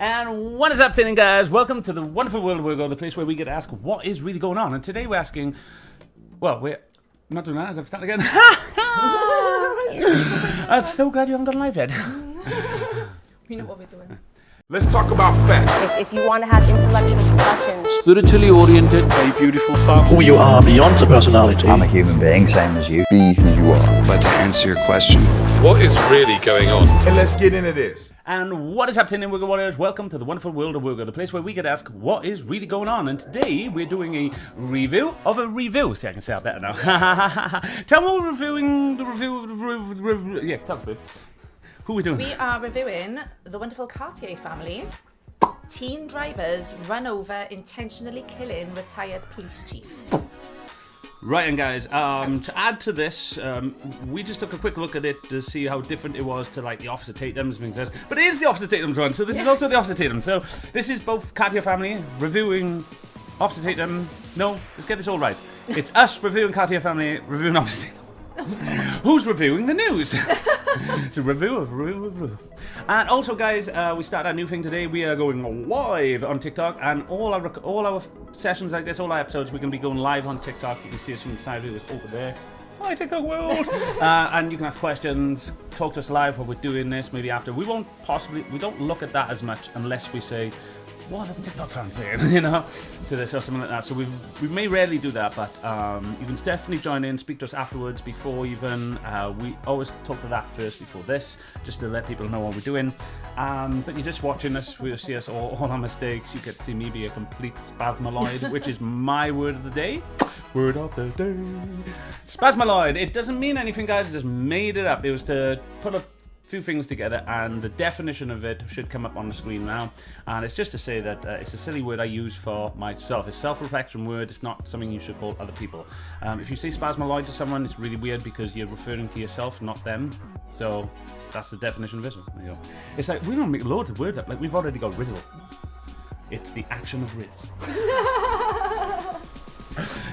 And what is happening, guys? Welcome to the wonderful world of Wirgo, the place where we get to ask what is really going on. And today we're asking, well, we're not doing that. I'm going to start again. I'm so glad you haven't gone live yet. We know what we're doing. Let's talk about facts. If you want to have intellectual discussions, Spiritually oriented, a beautiful family. Who you are beyond the personality. I'm a human being, same as you. Be who you are. But to answer your question, what is really going on? And let's get into this. And what is happening, Wirgo Warriors? Welcome to the wonderful world of Wirgo, the place where we get to ask what is really going on. And today we're doing a review of a review. See, I can say that better now. Tell me we're reviewing the review of the review. Yeah, tell us, babe. Who are we doing? We are reviewing the wonderful Cartier Family. Teen drivers run over intentionally killing retired police chief. Right, and guys, to add to this, we just took a quick look at it to see how different it was to like the Officer Tatum's things. But it is the Officer Tatum's one, so this is also the Officer Tatum. So this is both Cartier Family reviewing Officer Tatum. No, let's get this all right. It's us reviewing Cartier Family, reviewing Officer Tatum. Who's reviewing the news? It's a review. And also, guys, we started a new thing today. We are going live on TikTok, and all our sessions like this, all our episodes, we're going to be going live on TikTok. You can see us from the side of it over there. Hi, TikTok world! And you can ask questions, talk to us live while we're doing this. Maybe after we don't look at that as much unless we say, what are the TikTok fans saying, you know, to this or something like that. So we may rarely do that, but you can definitely join in, speak to us afterwards, before even. We always talk to that first before this, just to let people know what we're doing. But you're just watching us, we'll see us all our mistakes. You get to see me be a complete spasmaloid, which is my word of the day. Word of the day. Spasmaloid. It doesn't mean anything, guys. I just made it up. It was to put a few things together, and the definition of it should come up on the screen now. And it's just to say that it's a silly word I use for myself. It's a self-reflection word. It's not something you should call other people. If you say spasmaloid to someone, it's really weird because you're referring to yourself, not them. So that's the definition of it. There you go. It's like we don't make loads of words up. Like we've already got rizzle. It's the action of Riz.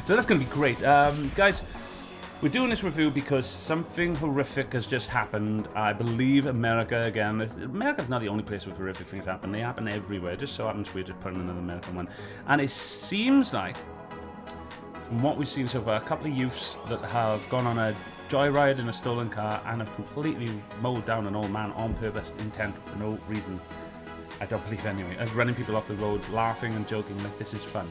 So that's going to be great, guys. We're doing this review because something horrific has just happened. I believe America again. America's not the only place where horrific things happen. They happen everywhere. It just so happens we're just putting another American one. And it seems like, from what we've seen so far, a couple of youths that have gone on a joyride in a stolen car and have completely mowed down an old man on purpose, intent, for no reason. I don't believe anyway. As running people off the road, laughing and joking like this is fun.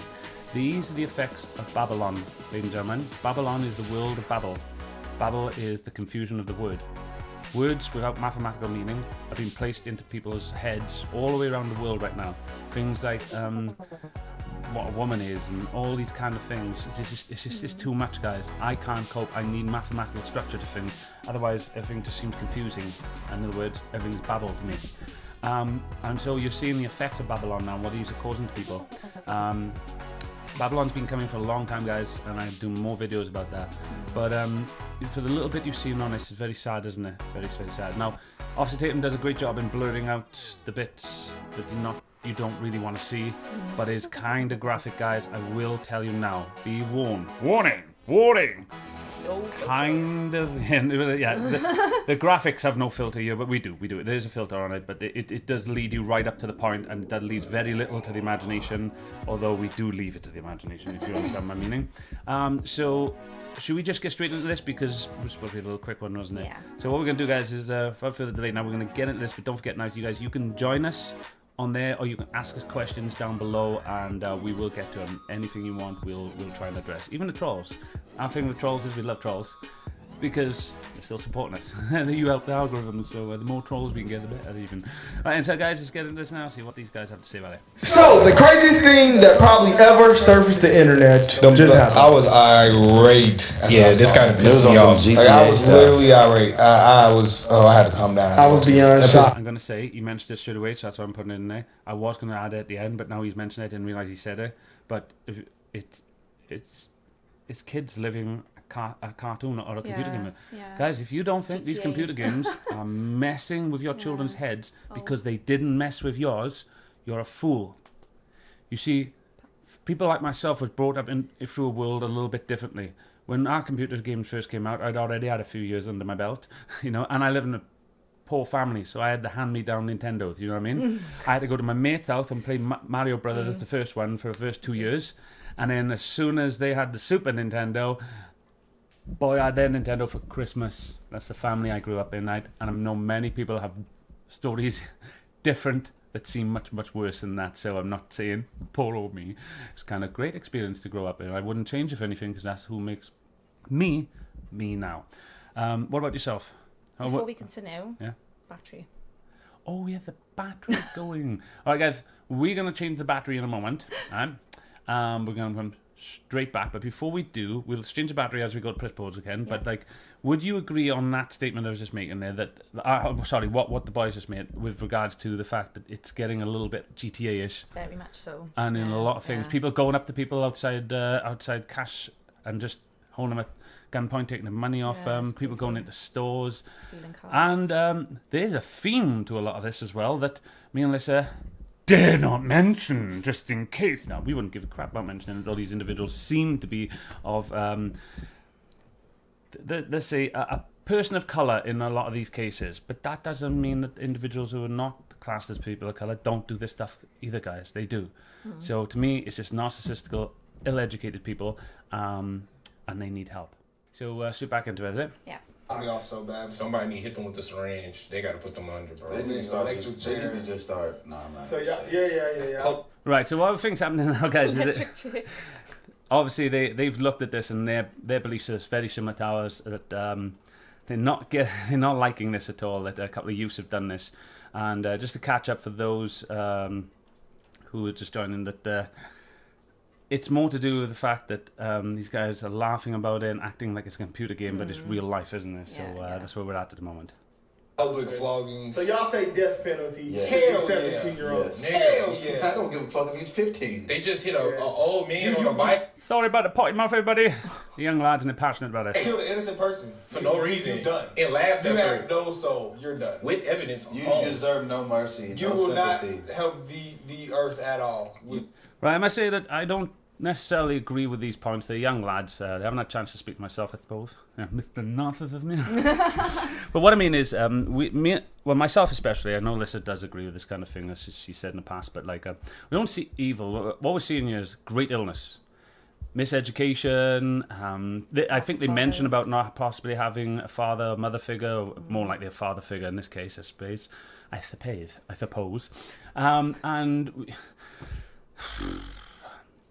These are the effects of Babylon, ladies and gentlemen. Babylon is the world of Babel. Babel is the confusion of the word. Words without mathematical meaning have been placed into people's heads all the way around the world right now. Things like what a woman is and all these kind of things. It's just too much, guys. I can't cope. I need mathematical structure to things. Otherwise, everything just seems confusing. In other words, everything's Babel to me. And so you're seeing the effects of Babylon now, what these are causing to people. Babylon's been coming for a long time, guys, and I do more videos about that. But for the little bit you've seen on this, it's very sad, isn't it? Very, very sad. Now, Officer Tatum does a great job in blurring out the bits that you don't really want to see, but it's kind of graphic, guys. I will tell you now. Be warned. Warning! Kind of, yeah. The graphics have no filter here, but we do it. There's a filter on it, but it does lead you right up to the point, and that leaves very little to the imagination. Although we do leave it to the imagination, if you understand my meaning. So, should we just get straight into this because it was supposed to be a little quick one, wasn't it? Yeah. So what we're gonna do, guys, is without further delay, now we're gonna get into this. But don't forget, now, you guys, you can join us on there, or you can ask us questions down below, and we will get to them. Anything you want, we'll try and address. Even the trolls. Our thing with trolls is we love trolls because they're still supporting us. You help the algorithm, so the more trolls we can get, the better. Even. Right, and so, guys, let's get into this now. See what these guys have to say about it. So the craziest thing that probably ever surfaced the internet just happened. I was irate. yeah, this kind of pissed me off. I was literally irate. I had to calm down. I was beyond shocked. I'm going to say, he mentioned it straight away, so that's why I'm putting it in there. I was going to add it at the end, but now he's mentioned it, I didn't realise he said it. But if it's kids living a cartoon or a computer game. Yeah. Guys, if you don't think these computer games are messing with your children's heads because they didn't mess with yours, you're a fool. You see, people like myself was brought up through a world a little bit differently. When our computer games first came out, I'd already had a few years under my belt, you know, and I live in a poor family, so I had the hand-me-down Nintendos, you know what I mean? I had to go to my mate's house and play Mario Brothers, the first one, for the first 2 years. And then as soon as they had the Super Nintendo, boy, I had their Nintendo for Christmas. That's the family I grew up in. And I know many people have stories different that seem much, much worse than that. So I'm not saying poor old me. It's kind of great experience to grow up in. I wouldn't change it for anything because that's who makes me now. What about yourself? Before we continue, yeah, battery. Oh, yeah, the battery's going. All right, guys, we're going to change the battery in a moment. Right? We're going to come straight back. But before we do, we'll change the battery as we go to press pause again. Yeah. But, like, would you agree on that statement I was just making there? That what the boys just made with regards to the fact that it's getting a little bit GTA-ish. Very much so. And in a lot of things, people going up to people outside cash and just holding them at gunpoint, taking the money off them, people going into stores. Stealing cars. And there's a theme to a lot of this as well that me and Lisa dare not mention, just in case. Now, we wouldn't give a crap about mentioning it. All these individuals seem to be of, let's say, a person of colour in a lot of these cases. But that doesn't mean that individuals who are not classed as people of colour don't do this stuff either, guys. They do. So to me, it's just narcissistical, ill-educated people, and they need help. So, sit back into it, is it? Yeah. Me off so bad. Somebody need to hit them with the syringe. They got to put them under, bro. They need to just start. No, I'm not. So yeah. Right. So what things happening now, guys? Is it, obviously, they've looked at this and their beliefs are very similar to ours. That they're not liking this at all. That a couple of youths have done this, and just to catch up for those who are just joining, that. It's more to do with the fact that these guys are laughing about it and acting like it's a computer game, but it's real life, isn't it? So that's where we're at the moment. Public flogging. So y'all say death penalty. Yes. Hell 17-year-olds. Yes. Hell yeah. I don't give a fuck if he's 15. They just hit an old man on a bike. Sorry about the potty mouth, everybody. The young lads and they're passionate about it. Killed an innocent person. For no reason. You're done. And laughed You at her. have no soul. You're done. With evidence. You deserve no mercy. You no will sympathy. not help the earth at all. Right, I must say that I don't necessarily agree with these points. They're young lads. They haven't had a chance to speak to myself, I suppose. Yeah, Mr. Narcissist of me. But what I mean is, myself especially, I know Lisa does agree with this kind of thing, as she said in the past, but like, we don't see evil. What we're seeing here is great illness, miseducation. I think they mentioned about not possibly having a father or mother figure, or more likely a father figure in this case, I suppose.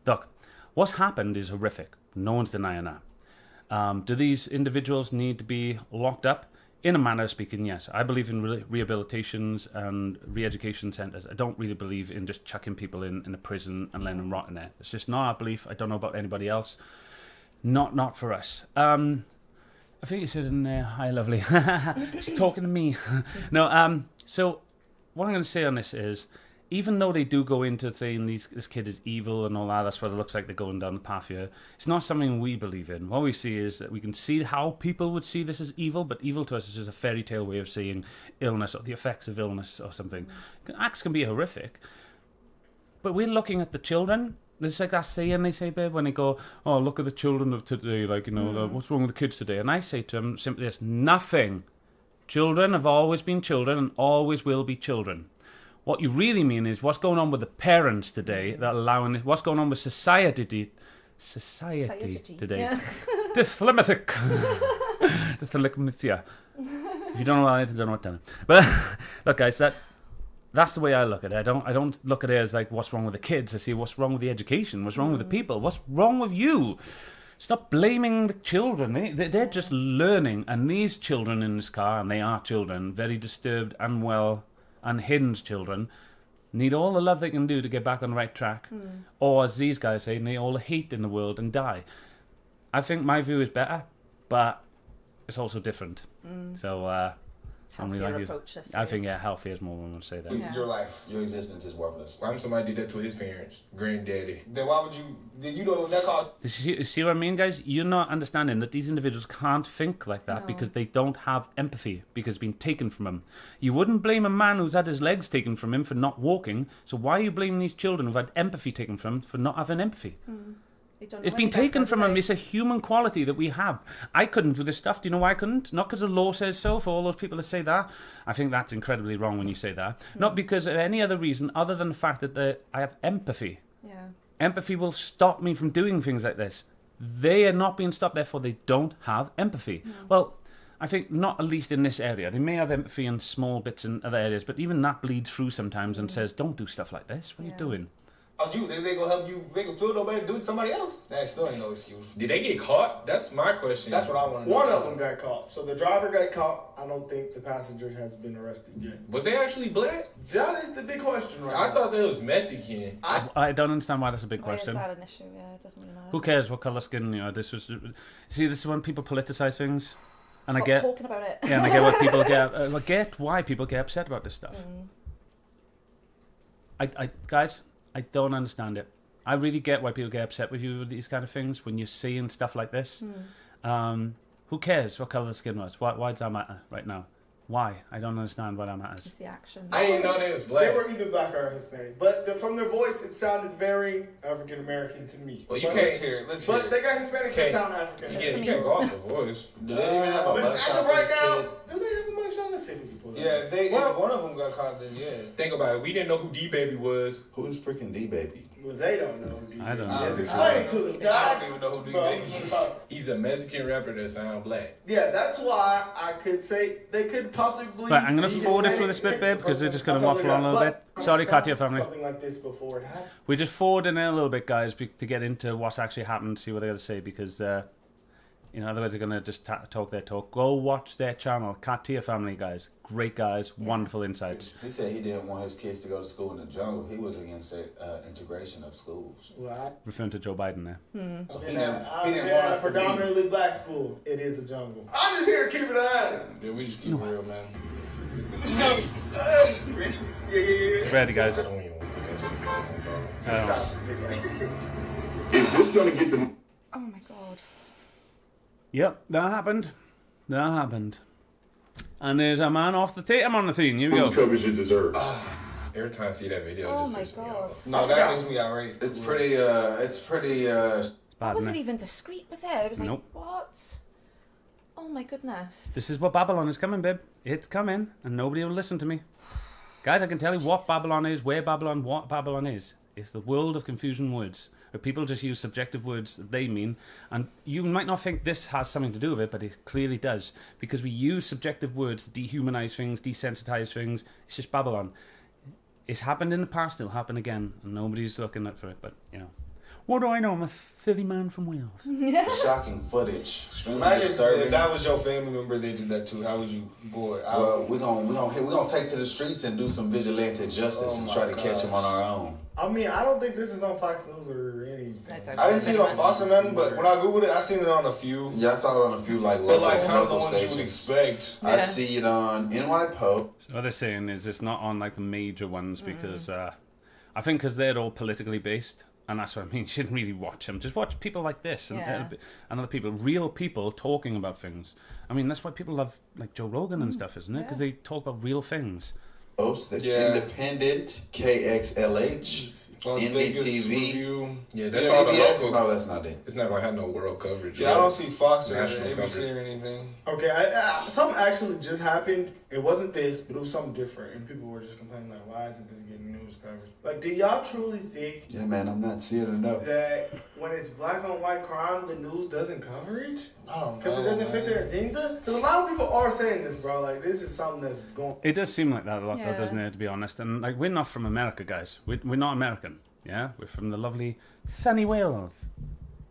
Look, what's happened is horrific. No one's denying that. Do these individuals need to be locked up? In a manner of speaking, yes. I believe in rehabilitations and re-education centres. I don't really believe in just chucking people in a prison and letting them rot in there. It's just not our belief. I don't know about anybody else. Not for us. I think you said in there, hi, lovely. She's talking to me. No, so what I'm going to say on this is, even though they do go into saying this kid is evil and all that, that's what it looks like they're going down the path here, it's not something we believe in. What we see is that we can see how people would see this as evil, but evil to us is just a fairy tale way of seeing illness or the effects of illness or something. Acts can be horrific, but we're looking at the children. It's like that saying they say, babe, when they go, oh, look at the children of today, like, you know, what's wrong with the kids today? And I say to them simply this, nothing. Children have always been children and always will be children. What you really mean is what's going on with the parents today that allowing it, what's going on with society today. Yeah. Dysphlemithic. Dysphlemithic. If you don't know what I don't know what to do. But look, guys, that's the way I look at it. I don't look at it as like what's wrong with the kids. I see what's wrong with the education, what's wrong with the people, what's wrong with you. Stop blaming the children. They're just learning. And these children in this car, and they are children, very disturbed, unwell, unhinged children, need all the love they can do to get back on the right track. Or as these guys say, need all the hate in the world and die. I think my view is better, but it's also different. So, Healthier approach. I think, healthy is more than I would say that. Yeah. Your life, your existence is worthless. Why would somebody do that to his parents? Granddaddy. Then why would you? Did you know what that called? See what I mean, guys? You're not understanding that these individuals can't think like that because they don't have empathy, because it's been taken from them. You wouldn't blame a man who's had his legs taken from him for not walking, so why are you blaming these children who've had empathy taken from them for not having empathy? It's been taken from them. It's a human quality that we have. I couldn't do this stuff. Do you know why I couldn't? Not because the law says so, for all those people that say that. I think that's incredibly wrong when you say that. Not because of any other reason other than the fact that I have empathy. Yeah. Empathy will stop me from doing things like this. They are not being stopped, therefore they don't have empathy. No. Well, I think not at least in this area. They may have empathy in small bits in other areas, but even that bleeds through sometimes and says, don't do stuff like this. What are you doing? They gonna help you make a feel nobody do it to somebody else. That still ain't no excuse. Did they get caught? That's my question. That's what I want to know. One of them got caught. So the driver got caught. I don't think the passenger has been arrested yet. Was they actually black? That is the big question right I now. thought they was Mexican. I don't understand why that's a big question. Why is that an issue? Yeah, it doesn't really matter. Who cares what colour skin you are? This is when people politicize things. And Stop I get talking about it. Yeah, and I get what people get. I get why people get upset about this stuff. Guys, I don't understand it. I really get why people get upset with you with these kind of things when you're seeing stuff like this. Who cares what colour the skin was? Why does that matter right now? Why? I don't understand why that matters. It's the action. I didn't know they was black. They were either black or Hispanic, but from their voice, it sounded very African American to me. Well, you But can't let's hear it. Let's But hear they it. got Hispanic that sound African. You can't go off the voice. Do they even have a But as mugshot of for right this now, kid? do they have a mugshot? Let's see if we can pull that. Yeah, they Well, one of them got caught. Then Think about it. We didn't know who D-Baby was. Who's freaking D-Baby? well, they don't know. I don't Yes, know. explain to them, I guys. don't even know who these Bro, babies is. He's a Mexican rapper that sound black. Yeah, that's why I could say they could possibly. Right, I'm going to be forward it for Hispanic. this bit, babe, because they're just going to I felt waffle on a little that, bit. but Sorry, I'm Cartier Family. Something like this before it happened. We're just forwarding it a little bit, guys, to get into what's actually happened, see what they got to say, because, otherwise they're going to just talk their talk. Go watch their channel, Cartier Family, guys. Great guys, wonderful insights. He said he didn't want his kids to go to school in the jungle. He was against the integration of schools. Well, Referring to Joe Biden there. So he he didn't didn't want us a to be. predominantly black school. It is a jungle. I'm just here to keep it honest. Yeah, we just keep it real, man. Ready, guys. Stop the video. Is this going to get them? Oh my god. Yep, that happened. That happened. And there's a man off the Tatum on the thing. Here we go. coverage you deserve. Every time I see that video, Oh it my just pisses me god. off. No, that makes me outraged. It's pretty. Bad, Wasn't isn't it? even discreet, was it? It was like, Nope. what? Oh my goodness. This is what Babylon is coming, babe. It's coming, and nobody will listen to me. Guys, I can tell you what Babylon is, where Babylon, what Babylon is. It's the world of confusion words, where people just use subjective words that they mean, and you might not think this has something to do with it, but it clearly does, because we use subjective words to dehumanize things, desensitize things. It's just Babylon. It's happened in the past, it'll happen again, and nobody's looking up for it, but, What do I know? I'm a silly man from Wales. Shocking footage. Extremely Imagine disturbing. if that was your family member, they did that too. How would you, boy? Well, we're gonna take to the streets and do some vigilante justice and try to catch them on our own. I mean, I don't think this is on Fox News or anything. I didn't see it on Fox or nothing, but when I googled it, I seen it on a few. Yeah, I saw it on a few But local, like, kind of the local ones you would stations. expect. I see it on NY Pope. So what they're saying is it's not on like the major ones because I think because they're all politically based, and that's what I mean. You shouldn't really watch them. Just watch people like this and, and other people, real people talking about things. I mean, that's why people love like Joe Rogan and stuff, isn't it? Because they talk about real things. The Independent, KXLH, Las Vegas NDTV, Review. Yeah, that's all the CBS. local. No, that's not it. It's not gonna have no world coverage. Yeah, I don't see Fox or National ABC or anything. Okay, something actually just happened. It wasn't this, but it was something different, and people were just complaining like, "Why isn't this getting news coverage?" Like, do y'all truly think Yeah, man, I'm not seeing enough. that when it's black on white crime, the news doesn't cover it? I don't know. Because it doesn't fit their agenda? Because a lot of people are saying this, bro. Like, this is something that's going. It does seem like that a lot, though, Yeah. doesn't it? To be honest, and like we're not from America, guys. We're not American. Yeah, we're from the lovely sunny Wales.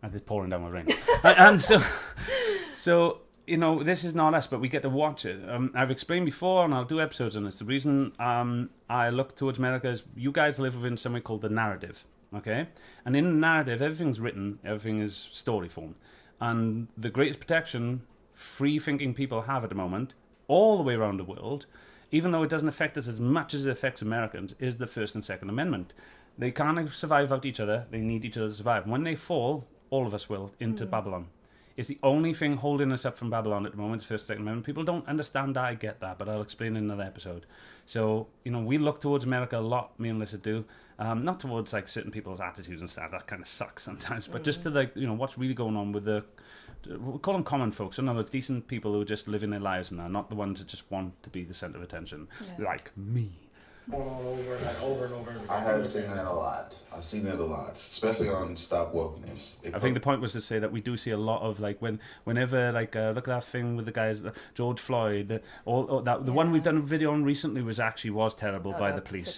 And it's pouring down my rain, and so. This is not us, but we get to watch it. I've explained before, and I'll do episodes on this. The reason I look towards America is you guys live within something called the narrative, okay? And in the narrative, everything's written, everything is story form. And the greatest protection free-thinking people have at the moment, all the way around the world, even though it doesn't affect us as much as it affects Americans, is the First and Second Amendment. They can't survive without each other. They need each other to survive. When they fall, all of us will, into Babylon. is the only thing holding us up from Babylon at the moment, First Second Amendment. People don't understand that, I get that, but I'll explain in another episode. So, we look towards America a lot, me and Lissa do. Not towards, like, certain people's attitudes and stuff, that kind of sucks sometimes, but just to, like, what's really going on with the, we call them common folks, in other words, decent people who are just living their lives now, not the ones that just want to be the centre of attention, like me. Going on over and over. I have seen that a lot. I've seen it a lot, especially on Stop Wokeness. I think the point was to say that we do see a lot of, like, whenever, like, look at that thing with the guys, George Floyd, the one we've done a video on recently was terrible by the police.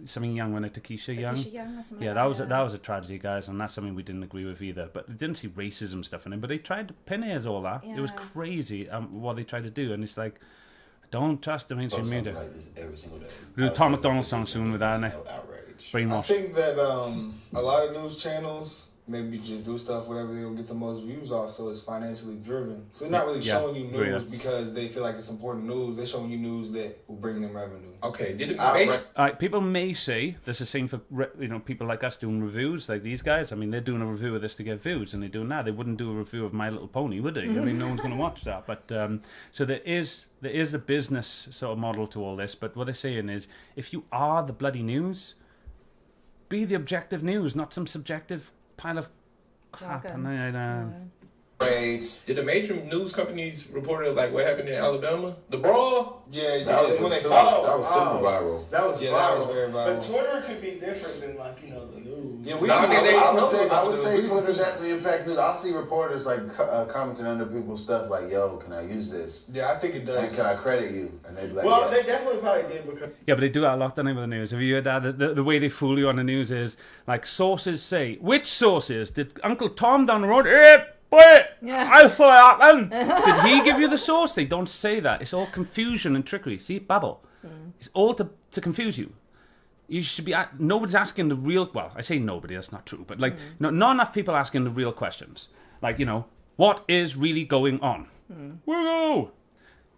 Something young, when it Takesha Young. Or something that was a tragedy, guys, and that's something we didn't agree with either. But they didn't see racism stuff in it, but they tried to pin it as all that. It was crazy what they tried to do, and it's like, don't trust the mainstream media. Like this every single day. We'll do Tom McDonald song soon with that, innit? Brainwash. I think that a lot of news channels maybe just do stuff whatever they will get the most views off, so it's financially driven. So they're not really showing you news because they feel like it's important news. They're showing you news that will bring them revenue. Okay, people may say there's the same for people like us doing reviews, like these guys. I mean, they're doing a review of this to get views, and they're doing that. They wouldn't do a review of My Little Pony, would they? I mean, no one's going to watch that. But so there is a business sort of model to all this. But what they're saying is, if you are the bloody news, be the objective news, not some subjective pile of crap. Did the major news companies report like what happened in Alabama? The brawl? Yeah, that was super viral. That was very viral. But Twitter could be different than the news. Yeah, I would say Twitter definitely impacts news. I'll see reporters like commenting under people's stuff like, "Yo, can I use this?" Yeah, I think it does. And can I credit you? And they'd be like, well, yes. They definitely probably did because. Yeah, but they do that a lot, don't they, with the news? Have you heard that? The way they fool you on the news is like sources say. Which sources? Did Uncle Tom down the road? I saw that. Did he give you the source? They don't say that. It's all confusion and trickery. See, babble. It's all to confuse you. You should be. Nobody's asking the real. Well, I say nobody. That's not true. But like, not enough people asking the real questions. Like, what is really going on? Wirgo.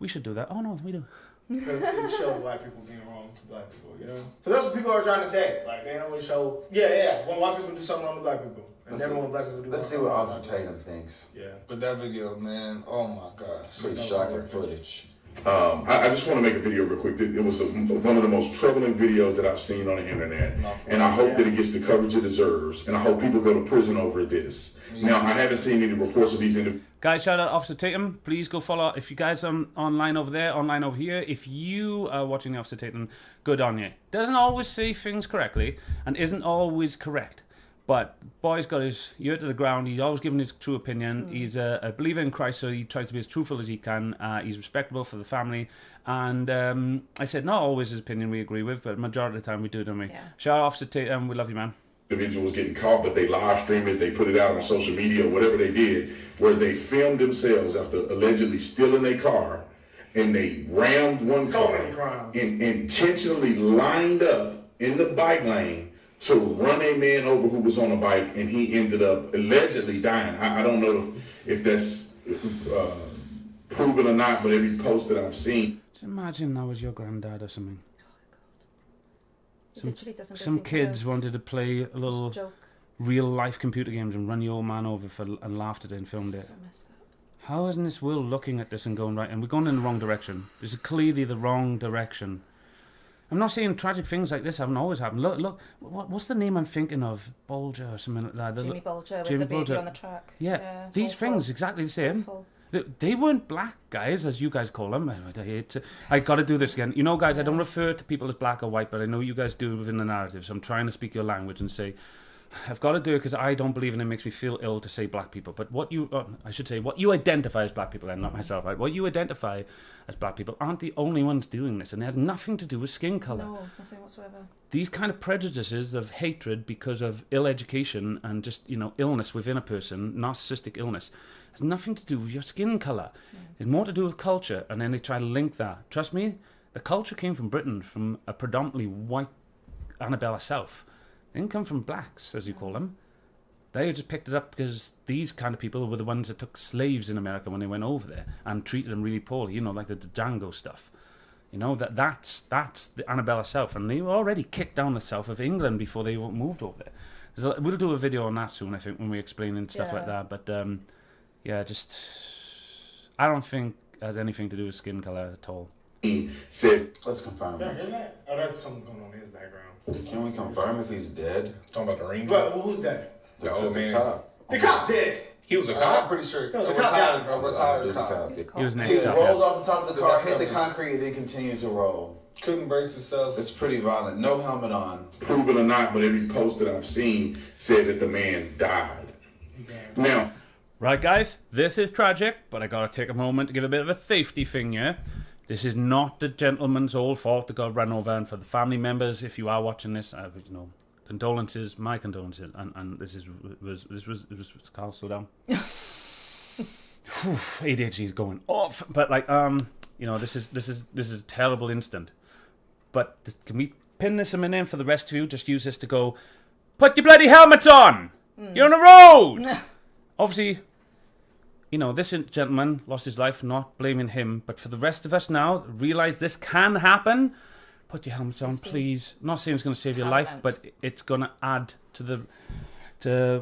We should do that. Oh no, we do. Because it shows black people being wrong to black people, So that's what people are trying to say. Like, they only show, when white people do something wrong to black people. And never when black people do Let's see what Officer Tatum thinks. Yeah. But that video, man, oh my gosh. Pretty shocking footage. I just want to make a video real quick. It was one of the most troubling videos that I've seen on the internet. And I hope that it gets the coverage it deserves. And I hope people go to prison over this. Now, I haven't seen any reports of these individuals. Guys, shout out Officer Tatum. Please go follow. If you guys are online over there, online over here, if you are watching the Officer Tatum, good on you. Doesn't always say things correctly and isn't always correct. But boy's got his ear to the ground. He's always given his true opinion. He's a believer in Christ, so he tries to be as truthful as he can. He's respectable for the family. And I said, not always his opinion we agree with, but majority of the time we do, don't we? Yeah. Shout out Officer Tatum. We love you, man. Individuals getting caught, but they live streamed it, they put it out on social media, whatever they did, where they filmed themselves after allegedly stealing a car, and they rammed one car and intentionally lined up in the bike lane to run a man over who was on a bike, and he ended up allegedly dying. I don't know if that's proven or not, but every post that I've seen. Just imagine that was your granddad or something. Some kids wanted to play a little real life computer games and run your old man over and laughed at it and filmed it. How isn't this world looking at this and going, right, and we're going in the wrong direction? This is clearly the wrong direction. I'm not saying tragic things like this haven't always happened. Look, what's the name I'm thinking of? Bulger or something like that. Jimmy Bulger with the baby on the track. Yeah, these things, exactly the same. They weren't black guys, as you guys call them. I got to do this again. Guys, I don't refer to people as black or white, but I know you guys do within the narrative, so I'm trying to speak your language and say, I've got to do it because I don't believe in it. It makes me feel ill to say black people. But what you identify as black people, and not myself, right? What you identify as black people aren't the only ones doing this, and it has nothing to do with skin colour. No, nothing whatsoever. These kind of prejudices of hatred because of ill education and just, illness within a person, narcissistic illness, has nothing to do with your skin colour. It's more to do with culture, and then they try to link that. Trust me, the culture came from Britain, from a predominantly white Annabella South. They didn't come from blacks, as you call them. They just picked it up because these kind of people were the ones that took slaves in America when they went over there and treated them really poorly, like the Django stuff. That's the Annabella South, and they were already kicked down the south of England before they moved over there. We'll do a video on that soon, I think, when we explain and stuff like that. But just I don't think it has anything to do with skin color at all. Let's confirm that. Oh, that's something going on in his background. Can we confirm if he's dead? Talking about the ring? But who's dead? The old man. The cop's dead. He was a cop? I'm pretty sure. A retired cop. He was an He ex-cop. rolled off the top of the car, hit the concrete, and then continued to roll. Couldn't brace himself. It's pretty violent. No helmet on. Prove it or not, but every post that I've seen said that the man died. Now, right, guys, this is tragic, but I gotta take a moment to give a bit of a safety thing here. This is not the gentleman's whole fault that got run over, and for the family members, if you are watching this, condolences, my condolences, and this was Carl, slow down. ADHD is going off, but this is a terrible instant. But can we pin this a minute for the rest of you? Just use this to go, put your bloody helmets on! You're on the road! Obviously, this gentleman lost his life, not blaming him, but for the rest of us now, realize this can happen. Put your helmets on, please. I'm not saying it's going to save your life, but it's going to add to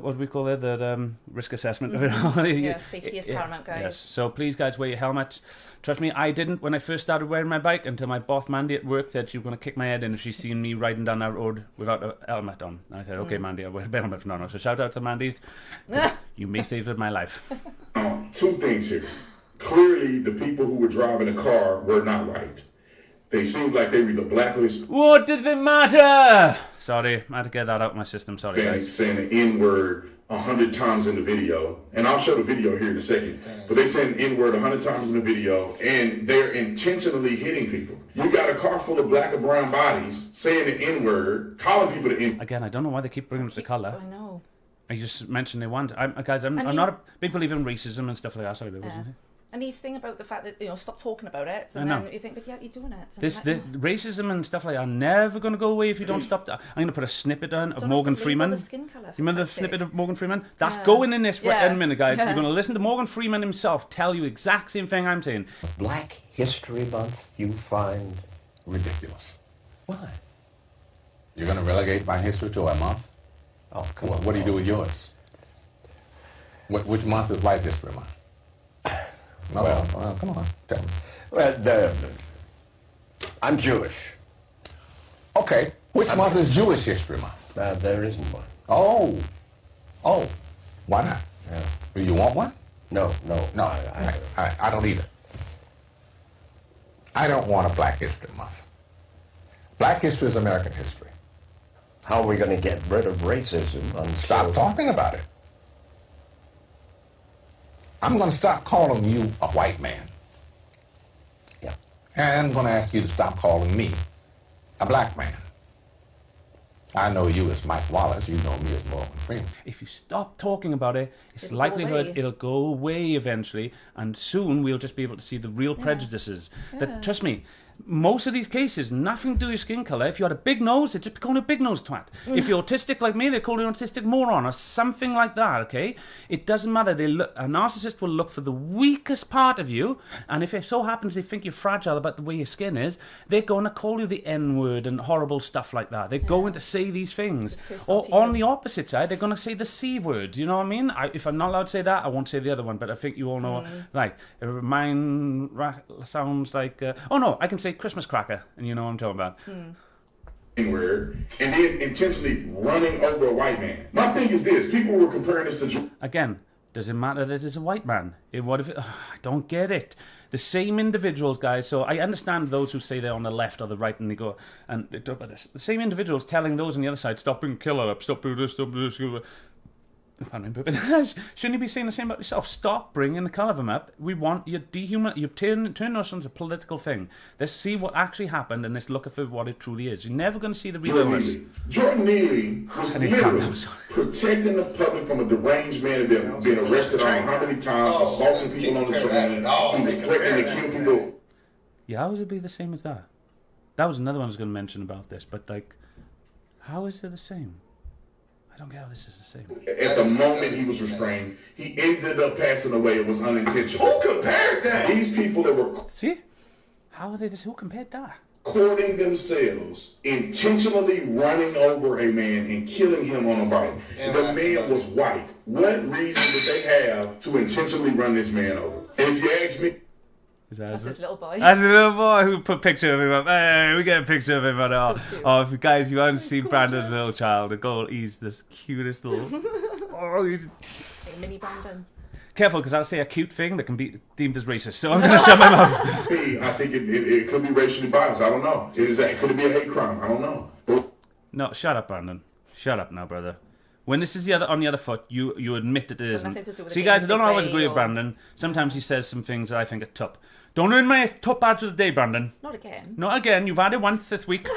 what do we call it? The risk assessment of it all. Safety is paramount, guys. Yes. So please, guys, wear your helmets. Trust me, I didn't when I first started wearing my bike until my boss Mandy at work said she was going to kick my head in if she seen me riding down that road without a helmet on. And I said, okay, Mandy, I'll wear a helmet from now on. So shout out to Mandy. You may save my life. two things here. Clearly, the people who were driving the car were not white. They seemed like they were either black or Hispanic. What did it matter? Sorry, I had to get that out of my system. Sorry, guys. Saying the N-word 100 times in the video, and I'll show the video here in a second. But they saying the N-word 100 times in the video, and they're intentionally hitting people. You got a car full of black or brown bodies saying the N-word, calling people the N-word. Again, I don't know why they keep bringing up the colour. I know. I just mentioned they want. I'm not a big believer in racism and stuff like that. Sorry, there wasn't it. And his thing about the fact that, stop talking about it. And then you think, but yeah, you're doing it. The racism and stuff like that are never going to go away if you don't stop that. I'm going to put a snippet on of Morgan Freeman. You remember the snippet of Morgan Freeman? That's going in this in a minute, guys. You're going to listen to Morgan Freeman himself tell you exact same thing I'm saying. Black History Month you find ridiculous. Why? You're going to relegate my history to a month? Oh, come on. What do you do with yours? Which month is White History Month? No, well, come on, tell me. Well, I'm Jewish. Okay, which month is Jewish History Month? There isn't one. Oh, why not? Do you want one? No. I don't either. I don't want a Black History Month. Black history is American history. How are we going to get rid of racism? Stop talking about it. I'm going to stop calling you a white man. Yeah. And I'm going to ask you to stop calling me a black man. I know you as Mike Wallace. You know me as Morgan Freeman. If you stop talking about it, it's likelihood it'll go away eventually, and soon we'll just be able to see the real prejudices. That, trust me, most of these cases, nothing to do with skin colour. If you had a big nose, they'd just be calling you a big nose twat. If you're autistic like me, they call you an autistic moron or something like that, okay? It doesn't matter. A narcissist will look for the weakest part of you, and if it so happens they think you're fragile about the way your skin is, they're going to call you the N-word and horrible stuff like that. They're going to say these things. Or on the opposite side, they're going to say the C-word. You know what I mean? If I'm not allowed to say that, I won't say the other one, but I think you all know. Like, mine sounds like... I can say Christmas cracker, and you know what I'm talking about. N-word, and then intentionally running over a white man. My thing is this: people were comparing this to. Again, does it matter that it's a white man? What if I don't get it? The same individuals, guys. So I understand those who say they're on the left or the right, and they go and they talk about this. The same individuals telling those on the other side, "Stop being killer up, stop doing this, stop doing this." Shouldn't you be saying the same about yourself? Stop bringing the colour of them up. We want you you turn us into a political thing. Let's see what actually happened and let's look for what it truly is. You're never going to see the real illness. Jordan Neely was literally protecting the public from a deranged man being arrested on how many times, assaulting people on the train. He was threatening to kill people. Yeah, how would it be the same as that? That was another one I was going to mention about this, but how is it the same? I don't get how this is the same. At the moment he was restrained, he ended up passing away. It was unintentional. Who compared that? These people that were... See? How are they this? Who compared that? recording themselves intentionally running over a man and killing him on a bike. The man was white. What reason did they have to intentionally run this man over? And if you ask me, that's his little boy. That's his little boy who put a picture of him up. Hey, we get a picture of him. If you guys, you haven't seen Brandon's little child, he's the cutest little. He's mini Brandon. Careful, because I'll say a cute thing that can be deemed as racist, so I'm going to shut my mouth. I think it could be racially biased. I don't know. Could it be a hate crime? I don't know. No, shut up, Brandon. Shut up now, brother. When this is on the other foot, you admit that it isn't. See, guys, I don't always agree with Brandon. Sometimes he says some things that I think are tough. Don't earn my top badge of the day, Brandon. Not again. Not again. You've had it once this week.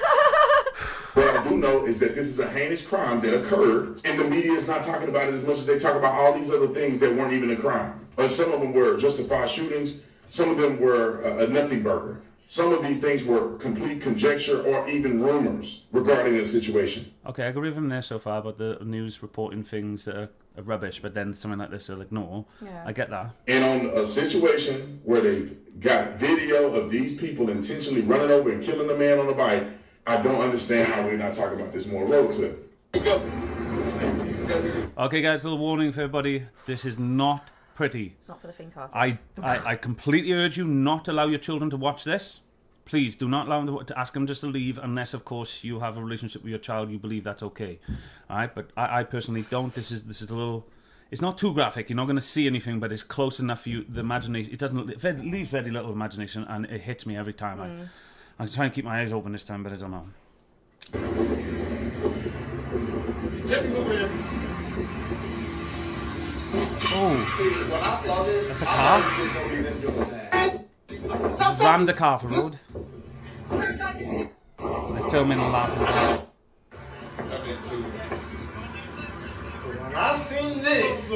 What I do know is that this is a heinous crime that occurred, and the media is not talking about it as much as they talk about all these other things that weren't even a crime. Some of them were justified shootings. Some of them were a nothing burger. Some of these things were complete conjecture or even rumors regarding the situation. Okay, I agree with him there so far about the news reporting things that are rubbish, but then something like this they'll ignore. Yeah. I get that. And on a situation where they've got video of these people intentionally running over and killing a man on a bike, I don't understand how we're not talking about this more road clip. Okay, guys, a little warning for everybody. This is not pretty. It's not for the faint-hearted. I completely urge you not to allow your children to watch this. Please do not allow them to ask them just to leave, unless, of course, you have a relationship with your child. You believe that's okay. All right, but I personally don't. This is a little. It's not too graphic. You're not going to see anything, but it's close enough for you. The imagination. It leaves very little imagination, and it hits me every time. I try and keep my eyes open this time, but I don't know. Oh, see, when I saw this, that's a car. Just rammed the car for road. They're filming and laughing. I did too. But when I seen this,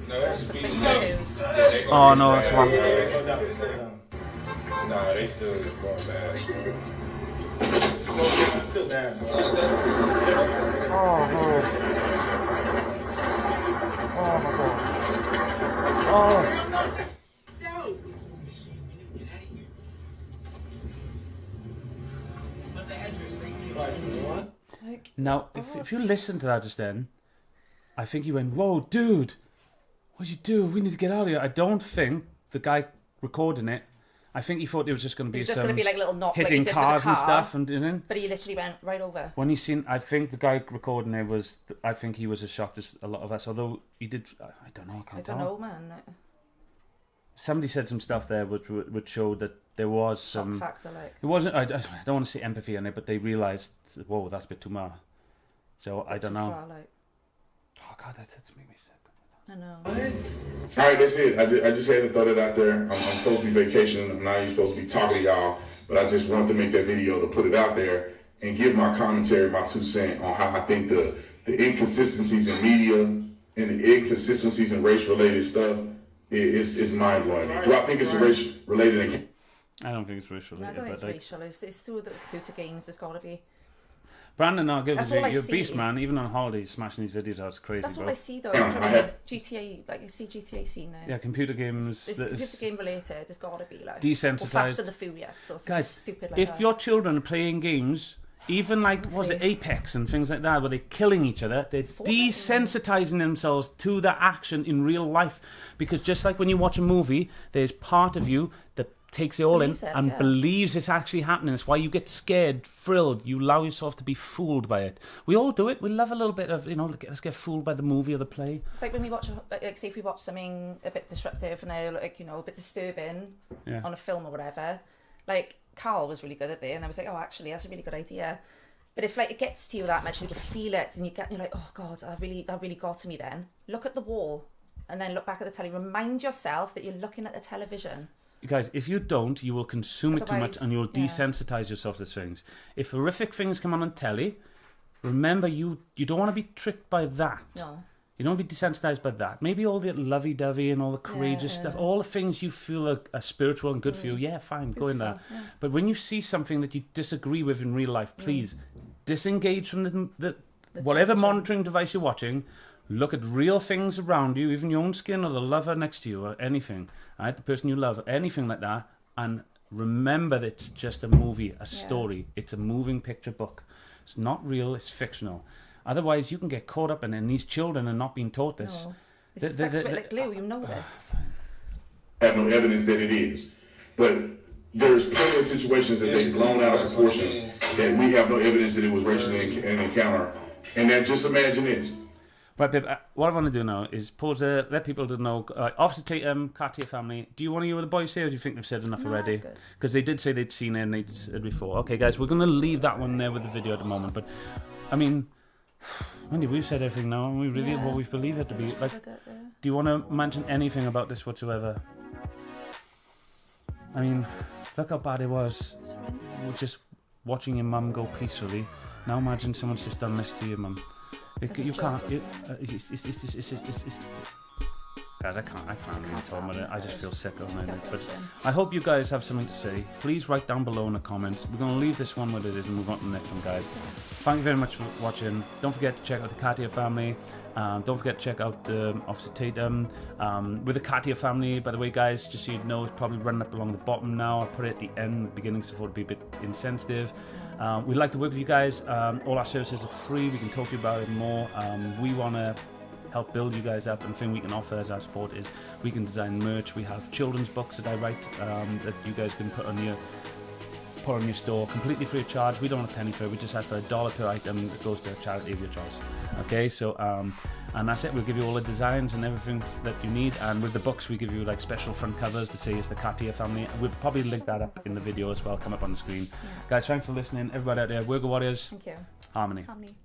no, that's speed. Oh no, that's one. Slow down. Nah, they still going bad. Slow down, still down. Oh my god. Now, if you listen to that just then, I think he went, "Whoa, dude, what'd you do? We need to get out of here." I don't think the guy recording it. I think he thought it was just going to be some like little knock, hitting like cars and stuff, and but he literally went right over. When you seen, I think the guy recording it was. I think he was as shocked as a lot of us. Although he did, I don't know. I don't know, man. Somebody said some stuff there which would show that there was some. Shock factor, like. It wasn't. I don't want to say empathy in it, but they realised, whoa, that's a bit too much. So I don't know. Far, like. Oh God, that's making me sick. I know. All right, that's it. I just had to throw that out there. I'm supposed to be vacationing. I'm not even supposed to be talking to y'all, but I just wanted to make that video to put it out there and give my commentary, my 2 cents on how I think the inconsistencies in media and the inconsistencies in race-related stuff is mind-blowing. Do I think it's race-related? I don't think it's race-related. I don't think it's racial. It's through the computer games. There's got to be. Brandon, no, give us you're a beast, man. Even on holiday, smashing these videos out, it's crazy. That's bro. what I see, though. GTA, like you see GTA scene there. Yeah, computer games. It's computer game related. There's got to be like desensitized. Fast and the Furious, or guys, stupid like if that. your children are playing games, even like was it Apex and things like that, where they're killing each other, they're desensitizing themselves to the action in real life. Because just like when you watch a movie, there's part of you that takes it all in and believes it's actually happening. It's why you get scared, thrilled. You allow yourself to be fooled by it. We all do it. We love a little bit of, let's get fooled by the movie or the play. It's like when we watch, like, say if we watch something a bit disruptive and they're like, a bit disturbing on a film or whatever. Like Carl was really good at it, and I was like, oh, actually, that's a really good idea. But if like it gets to you that much, you can feel it, and you're like, oh God, that really got to me. Then look at the wall, and then look back at the telly. Remind yourself that you're looking at the television. Guys, if you don't, you will consume it too much and you'll desensitize yourself to these things. If horrific things come on telly, remember you don't want to be tricked by that. No. You don't want to be desensitized by that. Maybe all the lovey-dovey and all the courageous stuff, all the things you feel are spiritual and good for you, fine, go in there. Yeah. But when you see something that you disagree with in real life, please disengage from the whatever monitoring device you're watching. Look at real things around you, even your own skin or the lover next to you or anything, right? The person you love, anything like that, and remember that it's just a movie, a story. It's a moving picture book. It's not real, it's fictional. Otherwise, you can get caught up in it, and these children are not being taught this. No. It's stuck to it like glue, you know this. I have no evidence that it is. But there's plenty of situations that they've blown out of proportion that we have no evidence that it was racially an encounter. And then just imagine this. Right, babe, what I want to do now is pause there, let people know. Officer Tatum, Cartier Family, do you want to hear what the boys say, or do you think they've said enough already? Because they did say they'd seen it and they'd said before. Okay, guys, we're going to leave that one there with the video at the moment. But, I mean, Wendy, we've said everything now, and we really what we believe it to be. Like, do you want to mention anything about this whatsoever? I mean, look how bad it was. We're just watching your mum go peacefully. Now imagine someone's just done this to your mum. You can't. Guys, I can't even talk about it. I just feel sick on it. But I hope you guys have something to say. Please write down below in the comments. We're going to leave this one where it is and move on to the next one, guys. Thank you very much for watching. Don't forget to check out the Cartier Family. Don't forget to check out the Officer Tatum. With the Cartier Family, by the way, guys, just so you know, it's probably running up along the bottom now. I'll put it at the end, the beginning, so it would be a bit insensitive. We'd like to work with you guys. All our services are free. We can talk to you about it more. We want to help build you guys up, and the thing we can offer as our support is we can design merch. We have children's books that I write that you guys can put on your store completely free of charge. We don't want a penny for it. We just have for $1 per item that goes to a charity of your choice. Okay, so and that's it. We'll give you all the designs and everything that you need, and with the books we give you like special front covers to say it's the Cartier Family. We'll probably link that up in the video as well, come up on the screen. Guys, thanks for listening. Everybody out there, W.I.R.G.O Warriors. Thank you. Harmony. Harmony.